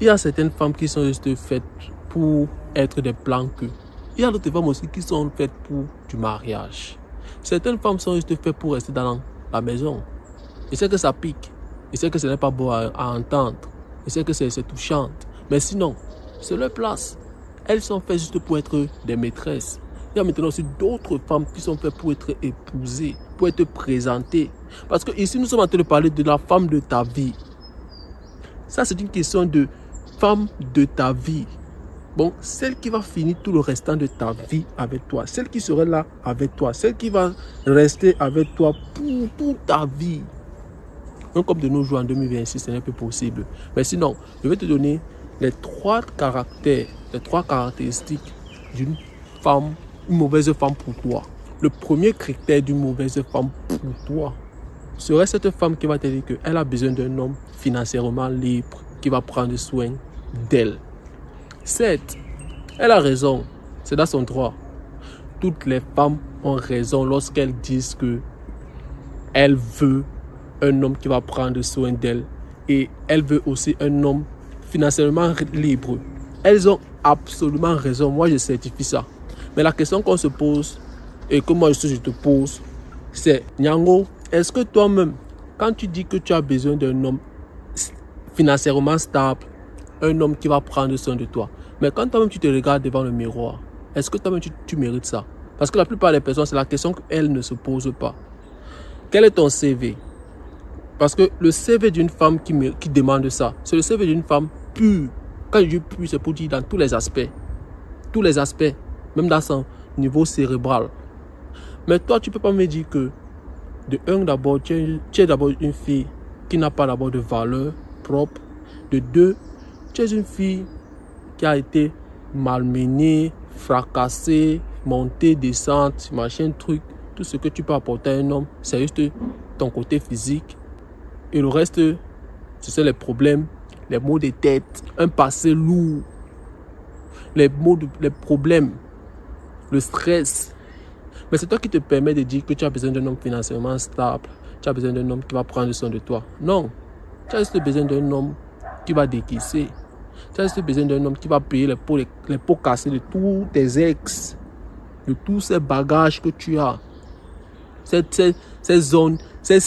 Il y a certaines femmes qui sont juste faites pour être des plans que. Il y a d'autres femmes aussi qui sont faites pour du mariage. Certaines femmes sont juste faites pour rester dans la maison. Je sais que ça pique. Je sais que ce n'est pas beau à entendre. Je sais que c'est touchant. Mais sinon, c'est leur place. Elles sont faites juste pour être des maîtresses. Il y a maintenant aussi d'autres femmes qui sont faites pour être épousées, pour être présentées. Parce que ici, nous sommes en train de parler de la femme de ta vie. Ça, c'est une question de femme de ta vie. Bon, celle qui va finir tout le restant de ta vie avec toi, celle qui sera là avec toi, celle qui va rester avec toi pour toute ta vie. Donc, comme de nos jours en 2026, ce n'est pas possible. Mais sinon, je vais te donner les trois caractéristiques d'une femme, une mauvaise femme pour toi. Le premier critère d'une mauvaise femme pour toi serait cette femme qui va te dire qu'elle a besoin d'un homme financièrement libre, qui va prendre soin d'elle. 7. Elle a raison, c'est dans son droit. Toutes les femmes ont raison lorsqu'elles disent que elle veut un homme qui va prendre soin d'elle et elle veut aussi un homme financièrement libre. Elles ont absolument raison, moi je certifie ça. Mais la question qu'on se pose et que moi je te pose, c'est Nyango, est-ce que toi-même, quand tu dis que tu as besoin d'un homme financièrement stable, un homme qui va prendre soin de toi, mais quand toi-même tu te regardes devant le miroir, est-ce que toi-même tu mérites ça? Parce que la plupart des personnes, c'est la question qu'elles ne se posent pas. Quel est ton CV? Parce que le CV d'une femme qui demande ça, c'est le CV d'une femme pure. Quand je dis pure, c'est pour dire dans tous les aspects. Tous les aspects, même dans son niveau cérébral. Mais toi, tu ne peux pas me dire que, de un, d'abord, tu es d'abord une fille qui n'a pas d'abord de valeur propre. De deux, tu es une fille qui a été malmenée, fracassée, montée, descente, machin, truc. Tout ce que tu peux apporter à un homme, c'est juste ton côté physique. Et le reste, c'est les problèmes, les maux de tête, un passé lourd, les problèmes, le stress. Mais c'est toi qui te permets de dire que tu as besoin d'un homme financièrement stable, tu as besoin d'un homme qui va prendre soin de toi. Non, tu as juste besoin d'un homme qui va décaisser. Tu as juste besoin d'un homme qui va payer les pots cassés de tous tes ex, de tous ces bagages que tu as. Ces zones, ces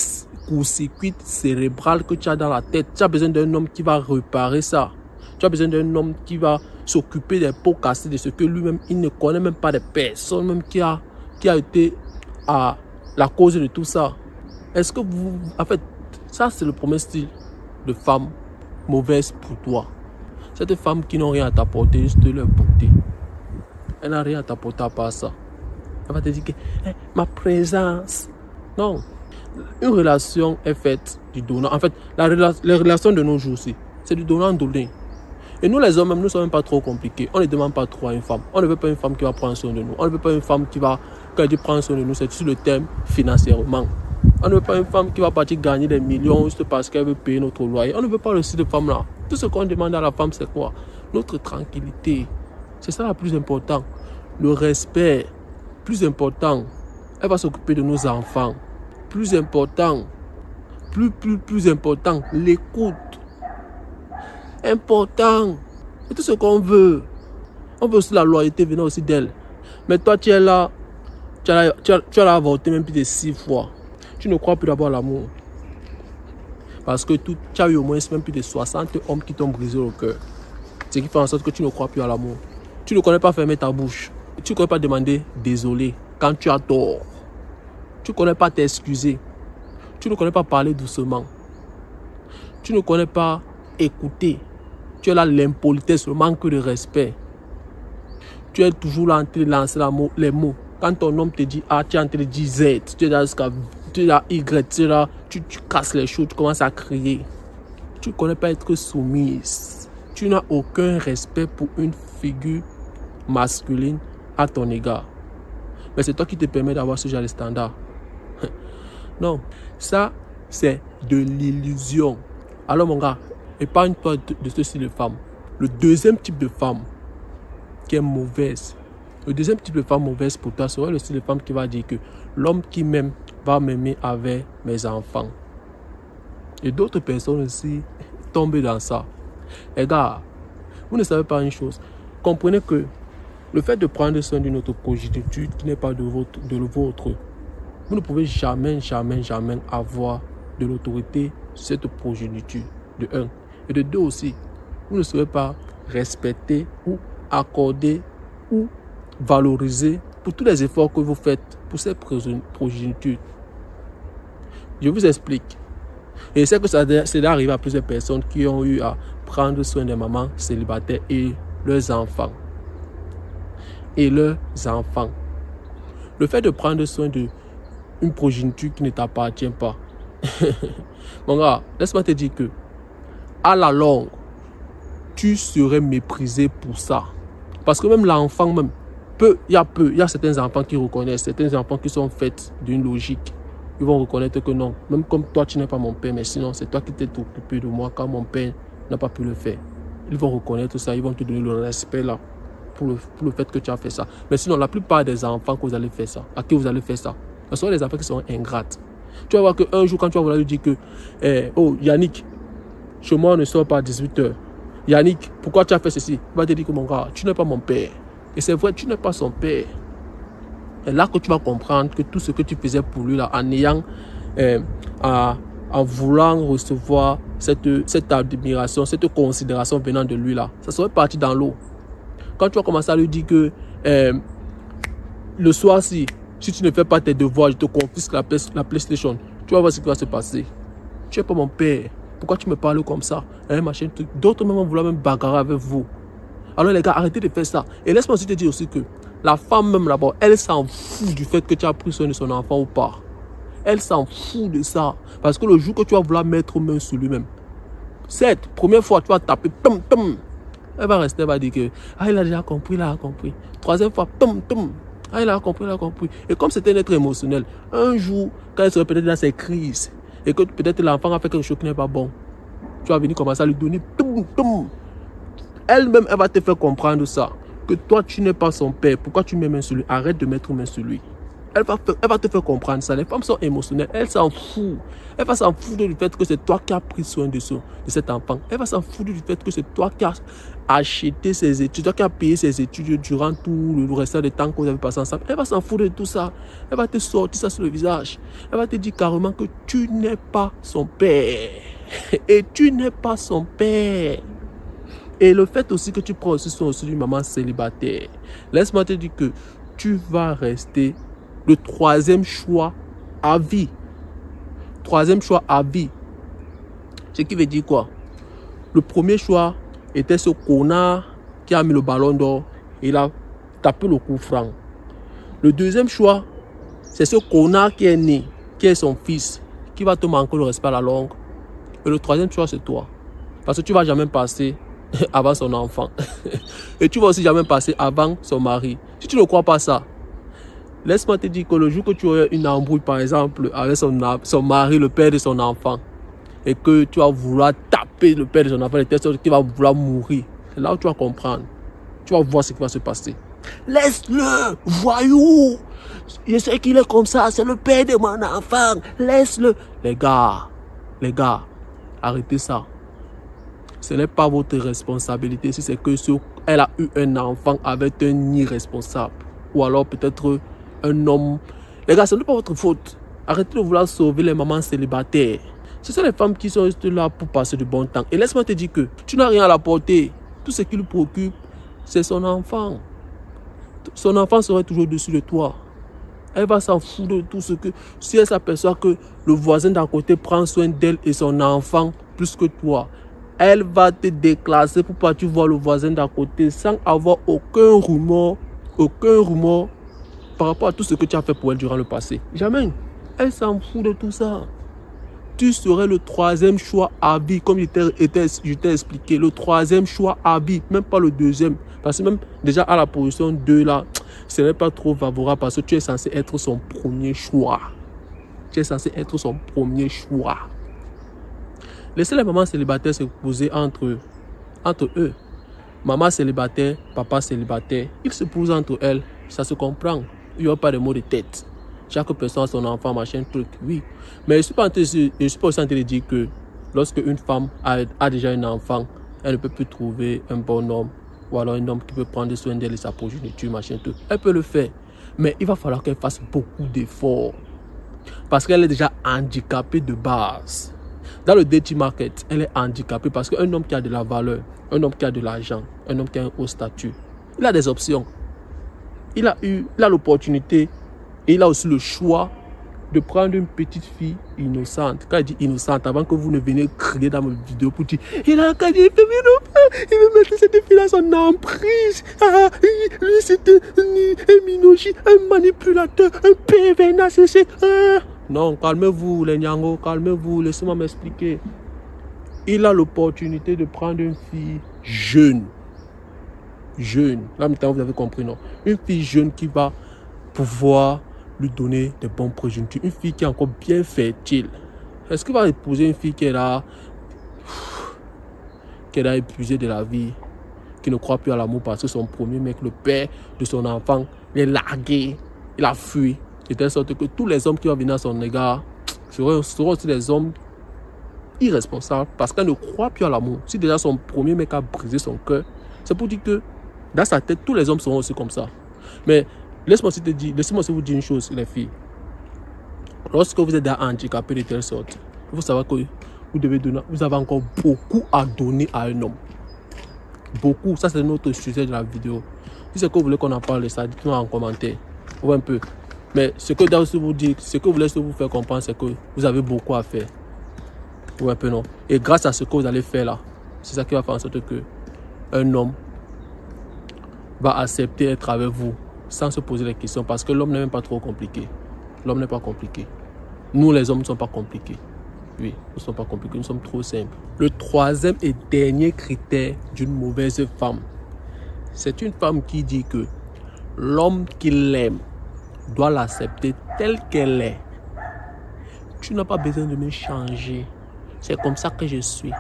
court-circuit cérébral que tu as dans la tête. Tu as besoin d'un homme qui va réparer ça. Tu as besoin d'un homme qui va s'occuper des pots cassés, de ce que lui-même, il ne connaît même pas de personne même qui a été à la cause de tout ça. Est-ce que vous... En fait, ça c'est le premier style de femme mauvaise pour toi. Cette femme qui n'a rien à t'apporter, juste leur beauté. Elle n'a rien à t'apporter à part ça. Elle va te dire que ma présence. Non. Une relation est faite du donnant. En fait, les relations de nos jours aussi, c'est du donnant-donner. Et nous les hommes, même, nous ne sommes même pas trop compliqués. On ne demande pas trop à une femme. On ne veut pas une femme qui va prendre soin de nous. On ne veut pas une femme qui va, quand elle dit prendre soin de nous, c'est sur le thème financièrement. On ne veut pas une femme qui va partir gagner des millions juste parce qu'elle veut payer notre loyer. On ne veut pas le style de femme là. Tout ce qu'on demande à la femme, c'est quoi? Notre tranquillité. C'est ça le plus important. Le respect. Plus important. Elle va s'occuper de nos enfants. Plus important. Plus important. L'écoute. Important. C'est tout ce qu'on veut. On veut aussi la loyauté venant aussi d'elle. Mais toi, tu es là. Tu as avorté même plus de 6 fois. Tu ne crois plus d'abord à l'amour. Parce que tu as eu au moins même plus de 60 hommes qui t'ont brisé le cœur. Ce qui fait en sorte que tu ne crois plus à l'amour. Tu ne connais pas fermer ta bouche. Tu ne connais pas demander désolé quand tu as tort. Tu ne connais pas t'excuser. Tu ne connais pas parler doucement. Tu ne connais pas écouter. Tu es là l'impolitesse, le manque de respect. Tu es toujours là en train de lancer les mots. Quand ton homme te dit A, tu es en train de dire Z. Tu es là jusqu'à Y. Tu es là, tu casses les choses, tu commences à crier. Tu ne connais pas être soumise. Tu n'as aucun respect pour une figure masculine à ton égard. Mais c'est toi qui te permets d'avoir ce genre de standard. Non, ça c'est de l'illusion. Alors mon gars, épargne-toi de ce style de femme. Le deuxième type de femme qui est mauvaise, le deuxième type de femme mauvaise pour toi serait le style de femme qui va dire que l'homme qui m'aime va m'aimer avec mes enfants. Et d'autres personnes aussi tombent dans ça. Les gars, vous ne savez pas une chose. Comprenez que le fait de prendre soin d'une autre progéniture qui n'est pas de le vôtre, vous ne pouvez jamais avoir de l'autorité sur cette progéniture, de un. Et de deux aussi, vous ne serez pas respecté ou accordé ou valorisé pour tous les efforts que vous faites pour cette progéniture. Je vous explique. Et c'est que c'est arrivé à plusieurs personnes qui ont eu à prendre soin des mamans célibataires et leurs enfants. Le fait de prendre soin d'une progéniture qui ne t'appartient pas. Mon gars, laisse-moi te dire que à la longue, tu serais méprisé pour ça. Parce que même l'enfant, il y a certains enfants qui reconnaissent, certains enfants qui sont faits d'une logique. Ils vont reconnaître que non, même comme toi, tu n'es pas mon père, mais sinon, c'est toi qui t'es occupé de moi quand mon père n'a pas pu le faire. Ils vont reconnaître ça, ils vont te donner le respect là pour le fait que tu as fait ça. Mais sinon, la plupart des enfants que vous allez faire ça, à qui vous allez faire ça, ce sont les enfants qui sont ingrates. Tu vas voir qu'un jour, quand tu vas vouloir lui dire que oh, Yannick, chez moi, on ne sort pas à 18h. Yannick, pourquoi tu as fait ceci? Il va te dire que mon gars, tu n'es pas mon père. Et c'est vrai, tu n'es pas son père. Et là que tu vas comprendre que tout ce que tu faisais pour lui, là, en voulant recevoir cette admiration, cette considération venant de lui, là, ça serait parti dans l'eau. Quand tu vas commencer à lui dire que le soir, si tu ne fais pas tes devoirs, je te confisque la PlayStation, tu vas voir ce qui va se passer. Tu n'es pas mon père. Pourquoi tu me parles comme ça? Machin, d'autres même vont vouloir même bagarrer avec vous. Alors les gars, arrêtez de faire ça. Et laisse-moi aussi te dire aussi que la femme même là-bas, elle s'en fout du fait que tu as pris soin de son enfant ou pas. Elle s'en fout de ça. Parce que le jour que tu vas vouloir mettre main sur lui-même, cette première fois, tu vas taper, tum, tum. Elle va rester, elle va dire que il a déjà compris, il a compris. Troisième fois, tum, tum. Il a compris, il a compris. Et comme c'était un être émotionnel, un jour, quand elle serait peut-être dans ses crises, et que peut-être l'enfant a fait quelque chose qui n'est pas bon, tu vas venir commencer à lui donner tum, tum. Elle-même, elle va te faire comprendre ça. Que toi, tu n'es pas son père. Pourquoi tu mets main sur lui? Arrête de mettre main sur lui. Elle va te faire comprendre ça. Les femmes sont émotionnelles. Elle s'en fout. Elle va s'en foutre du fait que c'est toi qui as pris soin de cet enfant. Elle va s'en foutre du fait que c'est toi qui as acheté ses études, toi qui as payé ses études durant tout le restant du temps que vous avez passé ensemble. Elle va s'en foutre de tout ça. Elle va te sortir ça sur le visage. Elle va te dire carrément que tu n'es pas son père. Et tu n'es pas son père. Et le fait aussi que tu prends aussi soin aussi d'une maman célibataire, laisse-moi te dire que tu vas rester le troisième choix à vie. Troisième choix à vie. Ce qui veut dire quoi? Le premier choix était ce connard qui a mis le ballon d'or et il a tapé le coup franc. Le deuxième choix, c'est ce connard qui est né, qui est son fils, qui va te manquer le respect à la longue. Et le troisième choix, c'est toi. Parce que tu ne vas jamais passer avant son enfant. Et tu vas aussi jamais passer avant son mari. Si tu ne crois pas ça, laisse-moi te dire que le jour que tu auras une embrouille, par exemple, avec son mari, le père de son enfant, et que tu vas vouloir taper le père de son enfant, qui va vouloir mourir, c'est là où tu vas comprendre. Tu vas voir ce qui va se passer. Laisse-le, voyou. Je sais qu'il est comme ça, c'est le père de mon enfant. Laisse-le. Les gars, arrêtez ça. Ce n'est pas votre responsabilité si c'est que elle a eu un enfant avec un irresponsable. Ou alors peut-être un homme. Les gars, ce n'est pas votre faute. Arrêtez de vouloir sauver les mamans célibataires. Ce sont les femmes qui sont juste là pour passer du bon temps. Et laisse-moi te dire que tu n'as rien à la porter. Tout ce qui lui préoccupe, c'est son enfant. Son enfant serait toujours au-dessus de toi. Elle va s'en foutre de tout ce que... Si elle s'aperçoit que le voisin d'à côté prend soin d'elle et son enfant plus que toi, elle va te déclasser pour partir voir le voisin d'à côté sans avoir aucun remords par rapport à tout ce que tu as fait pour elle durant le passé. Jamais. Elle s'en fout de tout ça. Tu serais le troisième choix à vie, comme je t'ai expliqué. Le troisième choix à vie, même pas le deuxième. Parce que même déjà à la position 2 là, ce n'est pas trop favorable parce que tu es censé être son premier choix. Tu es censé être son premier choix. Laissez les mamans célibataires se poser entre eux. Maman célibataire, papa célibataire. Ils se posent entre elles. Ça se comprend. Il n'y a pas de mots de tête. Chaque personne a son enfant, machin, truc. Oui. Mais je ne suis pas aussi en train de dire que lorsque une femme a déjà un enfant, Elle ne peut plus trouver un bon homme ou alors un homme qui peut prendre soin d'elle et sa progéniture, machin, tout. Elle peut le faire. Mais il va falloir qu'elle fasse beaucoup d'efforts. Parce qu'elle est déjà handicapée de base. Dans le dating market, elle est handicapée parce qu'un homme qui a de la valeur, un homme qui a de l'argent, un homme qui a un haut statut, il a des options. Il a l'opportunité et il a aussi le choix de prendre une petite fille innocente. Quand je dis innocente, avant que vous ne veniez crier dans mes vidéos pour dire il a qu'à dire, il veut mettre cette fille à son emprise. Ah, lui c'est un minoji, un manipulateur, un pervers narcissique. Ah. Non, calmez-vous les Nyango, calmez-vous, laissez-moi m'expliquer. Il a l'opportunité de prendre une fille jeune. Jeune, là maintenant vous avez compris, non? Une fille jeune qui va pouvoir lui donner des bons progénitures. Une fille qui est encore bien fertile. Est-ce qu'il va épouser une fille qui a épuisé de la vie, qui ne croit plus à l'amour parce que son premier mec, le père de son enfant, il est largué, il a fui, de telle sorte que tous les hommes qui vont venir à son égard seront aussi des hommes irresponsables parce qu'elle ne croit plus à l'amour. Si déjà son premier mec a brisé son cœur, c'est pour dire que dans sa tête, tous les hommes seront aussi comme ça. Mais laissez-moi aussi vous dire une chose, les filles. Lorsque vous êtes handicapé de telle sorte, il faut savoir que vous avez encore beaucoup à donner à un homme. Beaucoup. Ça, c'est notre sujet de la vidéo. Si c'est que vous voulez qu'on en parle, ça, dites-moi en commentaire. Ou un peu. Mais ce que je dois vous dire, ce que je voulais vous faire comprendre, c'est que vous avez beaucoup à faire. Ou un peu non. Et grâce à ce que vous allez faire là, c'est ça qui va faire en sorte que un homme va accepter d'être avec vous sans se poser des questions parce que l'homme n'est même pas trop compliqué. L'homme n'est pas compliqué. Nous, les hommes, ne sommes pas compliqués. Oui, nous ne sommes pas compliqués, nous sommes trop simples. Le troisième et dernier critère d'une mauvaise femme, c'est une femme qui dit que l'homme qui l'aime doit l'accepter telle qu'elle est. Tu n'as pas besoin de me changer. C'est comme ça que je suis.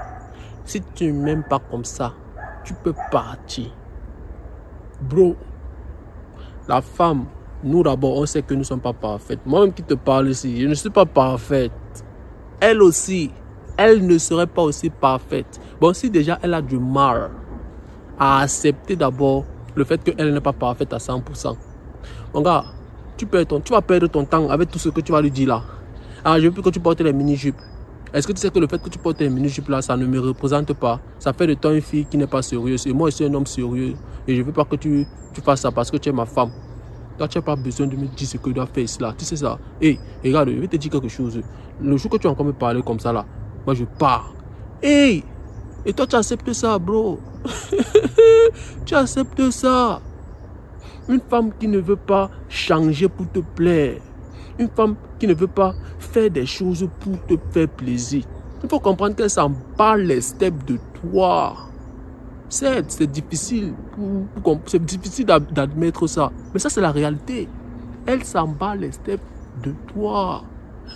Si tu ne m'aimes pas comme ça, tu peux partir. Bro, la femme, nous d'abord, on sait que nous ne sommes pas parfaites. Moi-même qui te parle ici, je ne suis pas parfaite. Elle aussi, elle ne serait pas aussi parfaite. Bon, si déjà elle a du mal à accepter d'abord le fait qu'elle n'est pas parfaite à 100%. Mon gars, tu vas perdre ton temps avec tout ce que tu vas lui dire là. Ah, je veux plus que tu portes les mini-jupes. Est-ce que tu sais que le fait que tu portes les mini-jupes là, ça ne me représente pas? Ça fait de toi une fille qui n'est pas sérieuse. Et moi, je suis un homme sérieux. Et je ne veux pas que tu fasses ça parce que tu es ma femme. Toi, tu n'as pas besoin de me dire ce que je dois faire ici là. Tu sais ça? Hey, regarde, je vais te dire quelque chose. Le jour que tu vas encore me parler comme ça là, moi je pars. Hey! Et toi, tu acceptes ça, bro? Tu acceptes ça? Une femme qui ne veut pas changer pour te plaire. Une femme qui ne veut pas faire des choses pour te faire plaisir. Il faut comprendre qu'elle s'en bat les steps de toi. Certes, c'est difficile d'admettre ça. Mais ça, c'est la réalité. Elle s'en bat les steps de toi.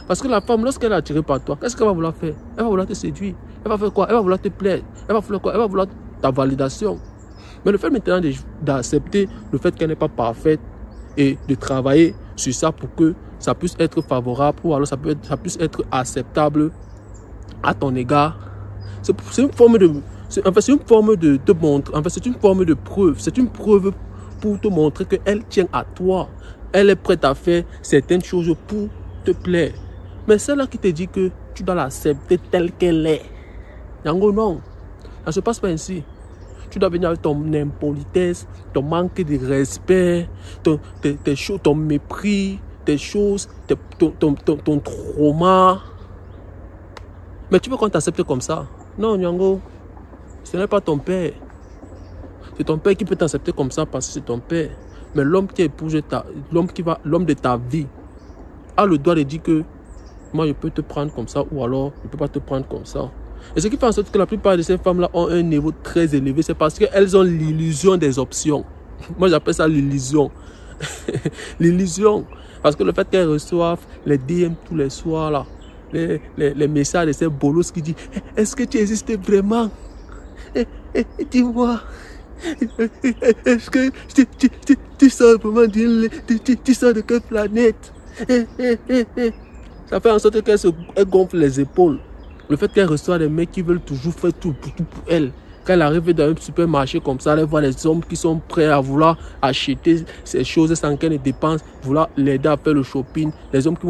Parce que la femme, lorsqu'elle est attirée par toi, qu'est-ce qu'elle va vouloir faire? Elle va vouloir te séduire. Elle va faire quoi? Elle va vouloir te plaire. Elle va vouloir quoi? Elle va vouloir ta validation. Mais le fait maintenant d'accepter le fait qu'elle n'est pas parfaite et de travailler sur ça pour que ça puisse être favorable ou alors ça puisse être acceptable à ton égard, c'est une forme de... c'est une forme de te montrer, c'est une forme de preuve. C'est une preuve pour te montrer qu'elle tient à toi. Elle est prête à faire certaines choses pour te plaire. Mais celle-là qui te dit que tu dois l'accepter telle qu'elle est. Yango, non. Ça ne se passe pas ainsi. Tu dois venir avec ton impolitesse, ton manque de respect, ton mépris, tes choses, ton trauma. Mais tu veux qu'on t'accepte comme ça? Non, Nyango. Ce n'est pas ton père. C'est ton père qui peut t'accepter comme ça parce que c'est ton père. Mais l'homme qui épouse l'homme de ta vie a le droit de dire que moi je peux te prendre comme ça ou alors je ne peux pas te prendre comme ça. Et ce qui fait en sorte que la plupart de ces femmes-là ont un niveau très élevé, c'est parce qu'elles ont l'illusion des options. Moi j'appelle ça l'illusion. L'illusion. Parce que le fait qu'elles reçoivent les DM tous les soirs là, les messages de ces bolos qui disent est-ce que tu existes vraiment? Dis-moi, est-ce que tu sors vraiment tu sors de quelle planète? Ça fait en sorte qu'elle gonfle les épaules. Le fait qu'elle reçoit des mecs qui veulent toujours faire tout pour elle. Quand elle arrive dans un supermarché comme ça, elle voit les hommes qui sont prêts à vouloir acheter ces choses sans qu'elle ne dépense, vouloir l'aider à faire le shopping. Les hommes qui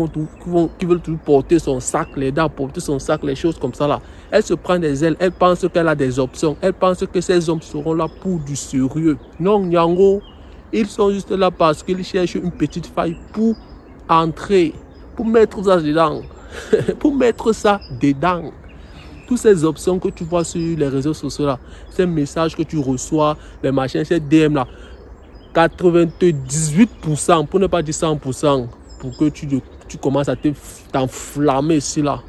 veulent tout porter son sac, l'aider à porter son sac, les choses comme ça là. Elle se prend des ailes, elle pense qu'elle a des options. Elle pense que ces hommes seront là pour du sérieux. Non, Nyango, ils sont juste là parce qu'ils cherchent une petite faille pour entrer, pour mettre ça dedans. Pour mettre ça dedans. Toutes ces options que tu vois sur les réseaux sociaux là, ces messages que tu reçois, les machins, ces DM là, 98%, pour ne pas dire 100%, pour que tu commences à t'enflammer ici là.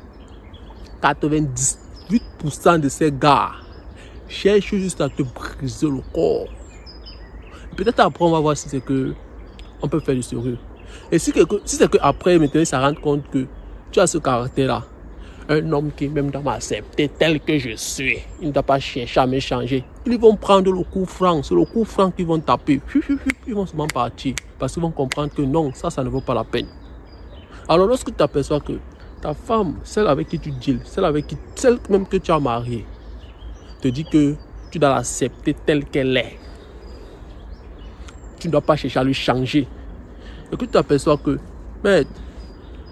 98% de ces gars cherchent juste à te briser le corps. Peut-être après on va voir si c'est que on peut faire du sérieux. Et si c'est que après maintenant ça rend compte que tu as ce caractère là. Un homme qui même doit m'accepter tel que je suis. Il ne doit pas chercher à me changer. Ils vont prendre le coup franc. C'est le coup franc qu'ils vont taper. Ils vont seulement partir. Parce qu'ils vont comprendre que non, ça ne vaut pas la peine. Alors lorsque tu t'aperçois que ta femme, celle avec qui tu deals, celle même que tu as mariée, te dit que tu dois l'accepter telle qu'elle est. Tu ne dois pas chercher à lui changer. Et que tu t'aperçois que, mais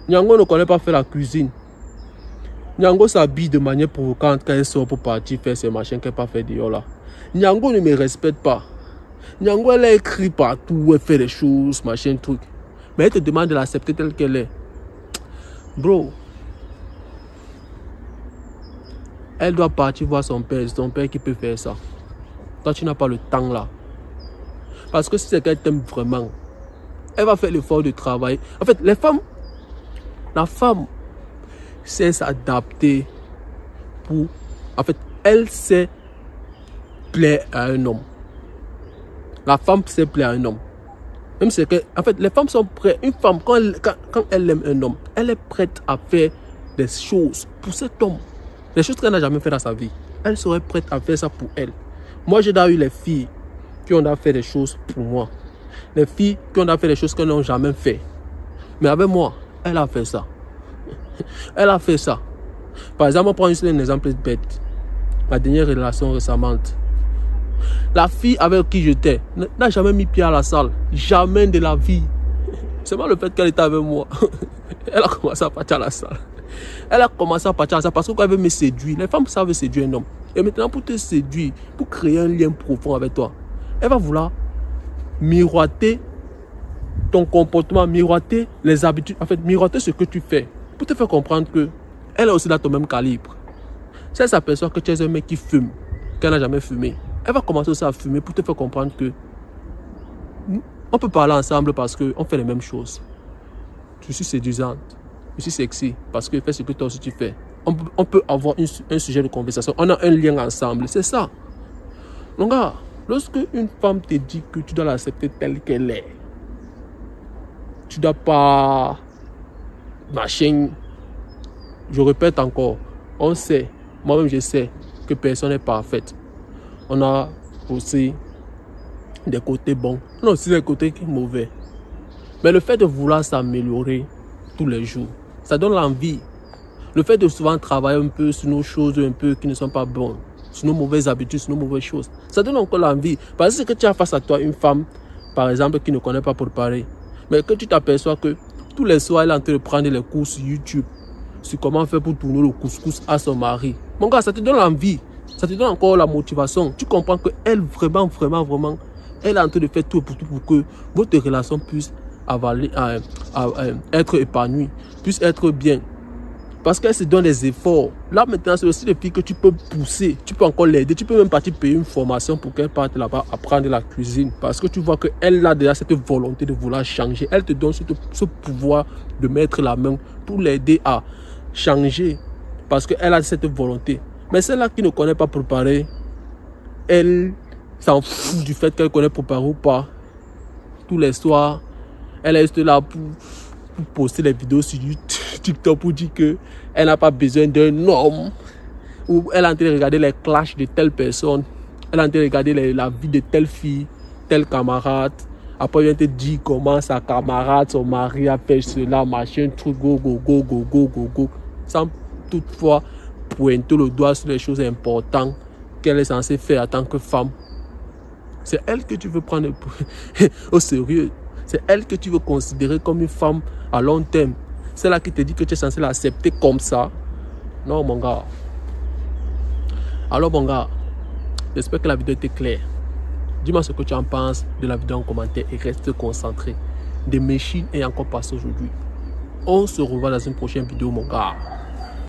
Nyango ne connaît pas faire la cuisine. Nyango s'habille de manière provocante quand elle sort pour partir faire ses machins qu'elle n'a pas fait dehors là. Nyango ne me respecte pas. Nyango elle a écrit partout, elle fait des choses, machin, truc. Mais elle te demande de l'accepter telle qu'elle est. Bro. Elle doit partir voir son père qui peut faire ça. Toi tu n'as pas le temps là. Parce que si c'est qu'elle t'aime vraiment, elle va faire l'effort de travail. En fait, la femme sait s'adapter pour... En fait, elle sait plaire à un homme. La femme sait plaire à un homme. Même c'est que... En fait, les femmes sont prêtes. Une femme, quand elle aime un homme, elle est prête à faire des choses pour cet homme. Des choses qu'elle n'a jamais fait dans sa vie. Elle serait prête à faire ça pour elle. Moi, j'ai déjà eu les filles qui ont fait des choses pour moi. Les filles qui ont fait des choses qu'elles n'ont jamais fait. Mais avec moi, elle a fait ça. Elle a fait ça. Par exemple, on prend un exemple bête. Ma dernière relation récemment. La fille avec qui j'étais n'a jamais mis pied à la salle. Jamais de la vie. C'est pas le fait qu'elle était avec moi. Elle a commencé à partir à la salle. Elle a commencé à partir à la salle parce qu'elle veut me séduire. Les femmes savent séduire un homme. Et maintenant, pour te séduire, pour créer un lien profond avec toi, elle va vouloir miroiter ton comportement, miroiter les habitudes, en fait, miroiter ce que tu fais. Pour te faire comprendre que elle est aussi dans ton même calibre. Si elle s'aperçoit que tu es un mec qui fume, qu'elle n'a jamais fumé, elle va commencer aussi à fumer pour te faire comprendre que on peut parler ensemble parce qu'on fait les mêmes choses. Je suis séduisante, je suis sexy parce que fais ce que toi aussi tu fais. On peut avoir un sujet de conversation, on a un lien ensemble, c'est ça. Donc, gars, lorsque une femme te dit que tu dois l'accepter telle qu'elle est, tu ne dois pas... Machin, je répète encore, on sait, moi-même je sais que personne n'est parfaite. On a aussi des côtés bons, on a aussi des côtés mauvais. Mais le fait de vouloir s'améliorer tous les jours, ça donne l'envie. Le fait de souvent travailler un peu sur nos choses un peu qui ne sont pas bonnes, sur nos mauvaises habitudes, sur nos mauvaises choses, ça donne encore l'envie. Parce que tu as face à toi une femme, par exemple, qui ne connaît pas préparer, mais que tu t'aperçois que tous les soirs, elle est en train de prendre les cours sur YouTube, sur comment faire pour tourner le couscous à son mari. Mon gars, ça te donne l'envie, ça te donne encore la motivation. Tu comprends qu'elle, vraiment, elle est en train de faire tout pour que votre relation puisse être épanouie, puisse être bien. Parce qu'elle se donne des efforts. Là, maintenant, c'est aussi des filles que tu peux pousser. Tu peux encore l'aider. Tu peux même partir payer une formation pour qu'elle parte là-bas apprendre la cuisine. Parce que tu vois qu'elle a déjà cette volonté de vouloir changer. Elle te donne ce pouvoir de mettre la main pour l'aider à changer. Parce qu'elle a cette volonté. Mais celle-là qui ne connaît pas préparer, elle s'en fout du fait qu'elle connaît préparer ou pas. Tous les soirs, elle est là pour poster les vidéos sur TikTok pour dire qu'elle n'a pas besoin d'un homme, ou elle est en train de regarder les clashs de telle personne, elle est en train de regarder la vie de telle fille, tel camarade. Après, elle vient te dire comment sa camarade, son mari a fait cela, machin, truc, go, sans toutefois pointer le doigt sur les choses importantes qu'elle est censée faire en tant que femme. C'est elle que tu veux prendre au sérieux. C'est elle que tu veux considérer comme une femme à long terme. C'est là qui te dit que tu es censé l'accepter comme ça. Non, mon gars. Alors, mon gars, j'espère que la vidéo était claire. Dis-moi ce que tu en penses de la vidéo en commentaire et reste concentré. Des machines et encore passé aujourd'hui. On se revoit dans une prochaine vidéo, mon gars.